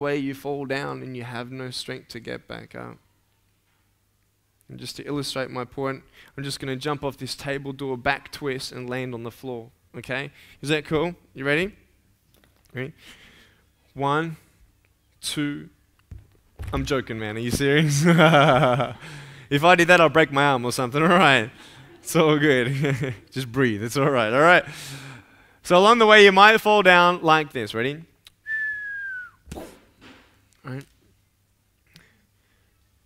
way you fall down and you have no strength to get back up. And just to illustrate my point, I'm just going to jump off this table, do a back twist, and land on the floor. Okay? Is that cool? You ready? Ready? 1, 2. I'm joking, man. Are you serious? If I did that, I'll break my arm or something. All right. It's all good. Just breathe. It's all right. All right. So along the way, you might fall down like this. Ready? All right.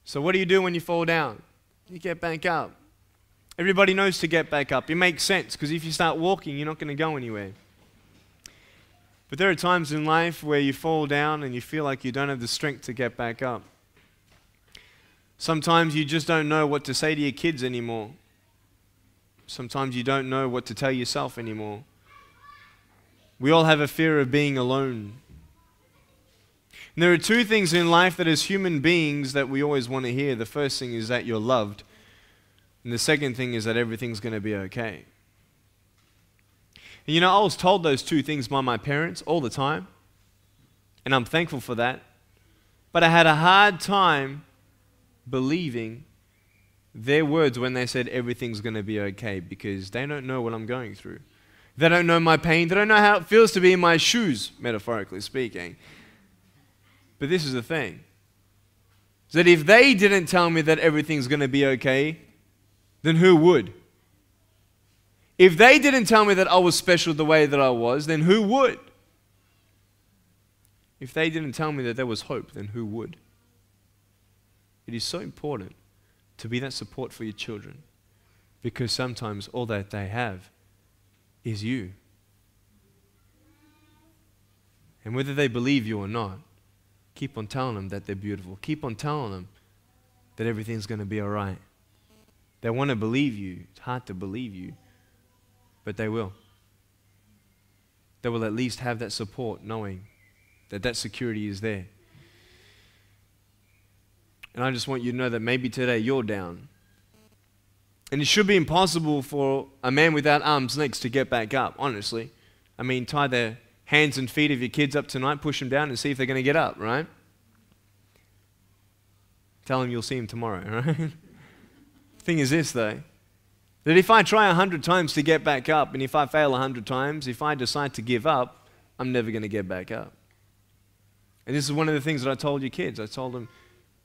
So what do you do when you fall down? You get back up. Everybody knows to get back up. It makes sense, because if you start walking, you're not going to go anywhere. But there are times in life where you fall down and you feel like you don't have the strength to get back up. Sometimes you just don't know what to say to your kids anymore. Sometimes you don't know what to tell yourself anymore. We all have a fear of being alone. And there are two things in life that as human beings that we always want to hear. The first thing is that you're loved. And the second thing is that everything's going to be okay. And you know, I was told those two things by my parents all the time. And I'm thankful for that. But I had a hard time believing their words when they said everything's going to be okay, because they don't know what I'm going through. They don't know my pain. They don't know how it feels to be in my shoes, metaphorically speaking. But this is the thing. Is that if they didn't tell me that everything's going to be okay, then who would? If they didn't tell me that I was special the way that I was, then who would? If they didn't tell me that there was hope, then who would? It is so important to be that support for your children, because sometimes all that they have is you. And whether they believe you or not, keep on telling them that they're beautiful. Keep on telling them that everything's going to be all right. They want to believe you. It's hard to believe you, but they will. They will at least have that support, knowing that that security is there. And I just want you to know that maybe today you're down. And it should be impossible for a man without arms and legs to get back up, honestly. I mean, tie the hands and feet of your kids up tonight, push them down and see if they're going to get up, right? Tell them you'll see them tomorrow, right? Thing is this, though, that if I try 100 times to get back up, and if I fail 100 times, if I decide to give up, I'm never going to get back up. And this is one of the things that I told your kids. I told them,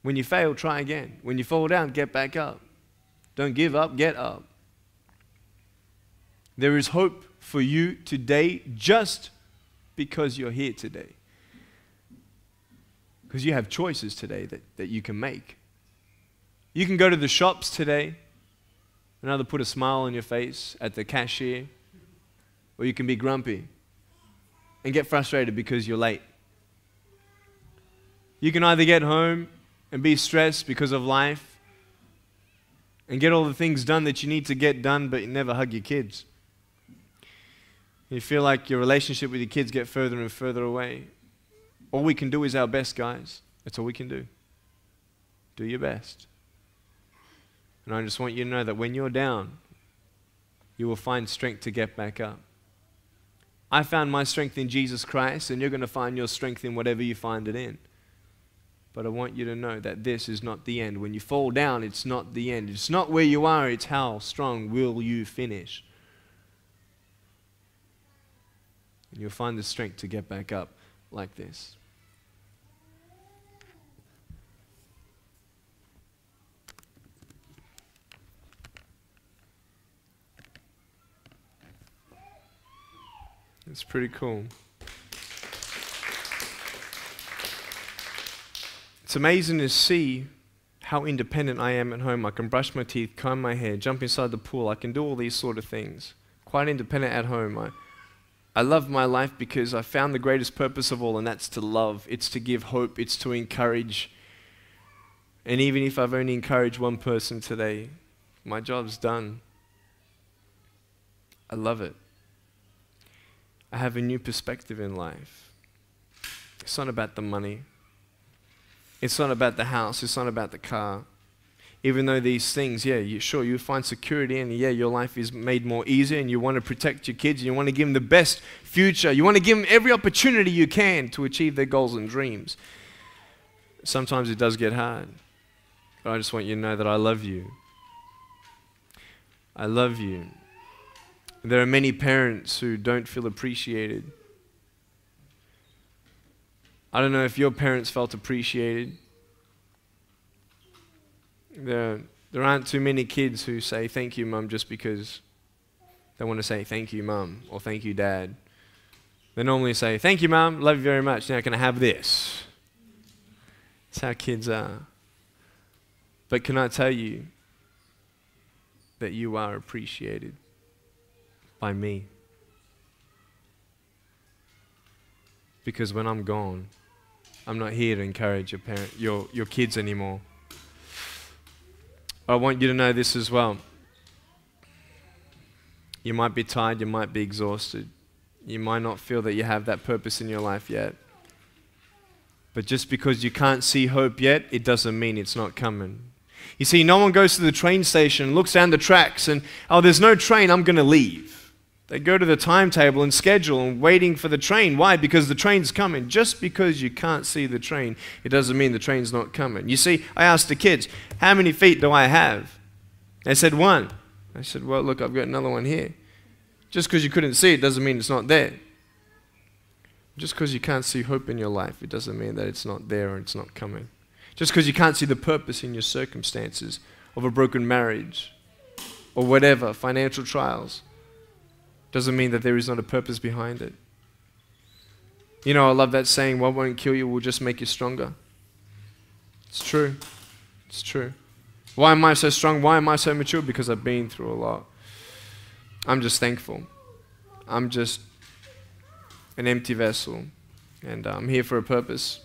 when you fail, try again. When you fall down, get back up. Don't give up, get up. There is hope for you today just because you're here today. Because you have choices today that you can make. You can go to the shops today and either put a smile on your face at the cashier, or you can be grumpy and get frustrated because you're late. You can either get home and be stressed because of life and get all the things done that you need to get done, but you never hug your kids. You feel like your relationship with your kids get further and further away. All we can do is our best, guys. That's all we can do. Do your best. And I just want you to know that when you're down, you will find strength to get back up. I found my strength in Jesus Christ, and you're going to find your strength in whatever you find it in. But I want you to know that this is not the end. When you fall down, it's not the end. It's not where you are, it's how strong will you finish. And you'll find the strength to get back up like this. It's pretty cool. It's amazing to see how independent I am at home. I can brush my teeth, comb my hair, jump inside the pool. I can do all these sort of things. Quite independent at home. I love my life because I found the greatest purpose of all, and that's to love. It's to give hope. It's to encourage. And even if I've only encouraged one person today, my job's done. I love it. I have a new perspective in life. It's not about the money. It's not about the house. It's not about the car. Even though these things, yeah, you find security and yeah, your life is made more easier and you want to protect your kids and you want to give them the best future. You want to give them every opportunity you can to achieve their goals and dreams. Sometimes it does get hard. But I just want you to know that I love you. I love you. There are many parents who don't feel appreciated. I don't know if your parents felt appreciated. There aren't too many kids who say thank you, Mum, just because they want to say thank you, Mum, or thank you, Dad. They normally say, thank you, Mum, love you very much, now can I have this? That's how kids are. But can I tell you that you are appreciated by me? Because when I'm gone, I'm not here to encourage your kids anymore. I want you to know this as well. You might be tired, you might be exhausted. You might not feel that you have that purpose in your life yet. But just because you can't see hope yet, it doesn't mean it's not coming. You see, no one goes to the train station, looks down the tracks and, oh, there's no train, I'm going to leave. They go to the timetable and schedule and waiting for the train. Why? Because the train's coming. Just because you can't see the train, it doesn't mean the train's not coming. You see, I asked the kids, how many feet do I have? They said 1. I said, well, look, I've got another one here. Just because you couldn't see it doesn't mean it's not there. Just because you can't see hope in your life, it doesn't mean that it's not there or it's not coming. Just because you can't see the purpose in your circumstances of a broken marriage or whatever, financial trials, doesn't mean that there is not a purpose behind it. You know, I love that saying, what won't kill you will just make you stronger. It's true. It's true. Why am I so strong? Why am I so mature? Because I've been through a lot. I'm just thankful. I'm just an empty vessel. And I'm here for a purpose.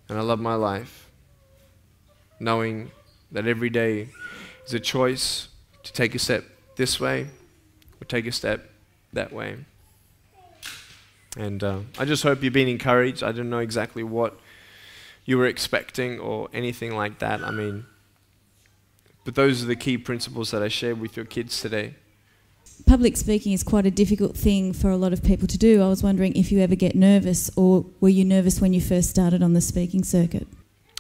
And I love my life. Knowing that every day is a choice to take a step this way or take a step that way. And I just hope you've been encouraged. I don't know exactly what you were expecting or anything like that. I mean, but those are the key principles that I shared with your kids today. Public speaking is quite a difficult thing for a lot of people to do. I was wondering if you ever get nervous, or were you nervous when you first started on the speaking circuit?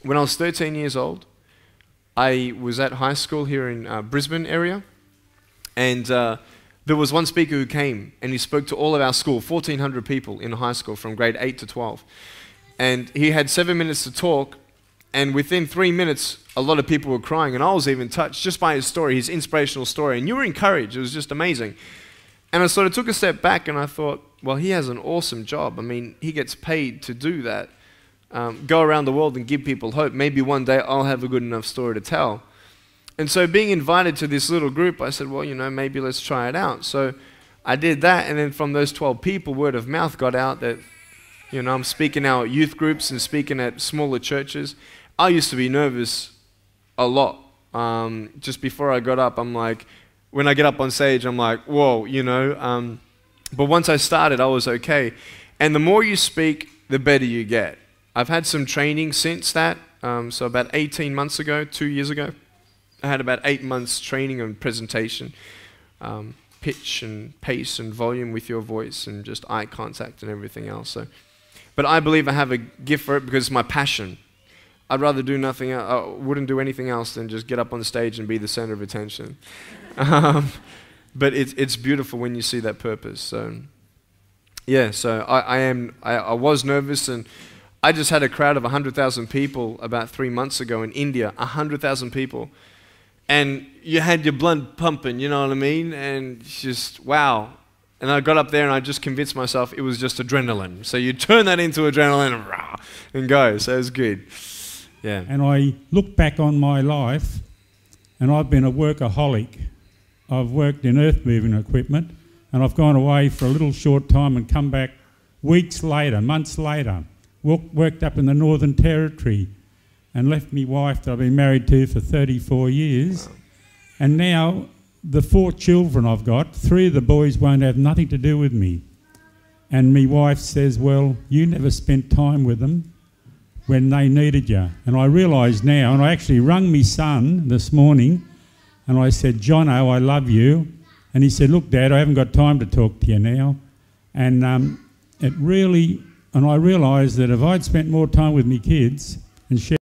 When I was 13 years old, I was at high school here in Brisbane area, and there was one speaker who came and he spoke to all of our school, 1,400 people in high school from grade 8 to 12. And he had 7 minutes to talk, and within 3 minutes, a lot of people were crying, and I was even touched just by his story, his inspirational story, and you were encouraged. It was just amazing. And I sort of took a step back and I thought, well, he has an awesome job. I mean, he gets paid to do that. Go around the world and give people hope. Maybe one day I'll have a good enough story to tell. And so being invited to this little group, I said, well, you know, maybe let's try it out. So I did that, and then from those 12 people, word of mouth got out that, you know, I'm speaking now at youth groups and speaking at smaller churches. I used to be nervous a lot. Just before I got up, I'm like, when I get up on stage, I'm like, whoa, you know. But once I started, I was okay. And the more you speak, the better you get. I've had some training since that. So about 18 months ago, 2 years ago, I had about 8 months training on presentation, pitch and pace and volume with your voice and just eye contact and everything else. So, but I believe I have a gift for it because it's my passion. I'd rather do nothing else. I wouldn't do anything else than just get up on stage and be the center of attention. But it's beautiful when you see that purpose. So yeah, so I was nervous, and I just had a crowd of 100,000 people about 3 months ago in India, 100,000 people. And you had your blood pumping, you know what I mean? And it's just, wow. And I got up there and I just convinced myself it was just adrenaline. So you turn that into adrenaline and go. So it's good. Yeah. And I look back on my life, and I've been a workaholic. I've worked in earth moving equipment, and I've gone away for a little short time and come back weeks later, months later. Worked up in the Northern Territory and left me wife that I've been married to for 34 years. Wow. And now the 4 children I've got, 3 of the boys won't have nothing to do with me. And me wife says, well, you never spent time with them. when they needed you. And I realise now, and I actually rung my son this morning, and I said, Jono, I love you. And he said, look, Dad, I haven't got time to talk to you now. And I realised that if I'd spent more time with my kids and shared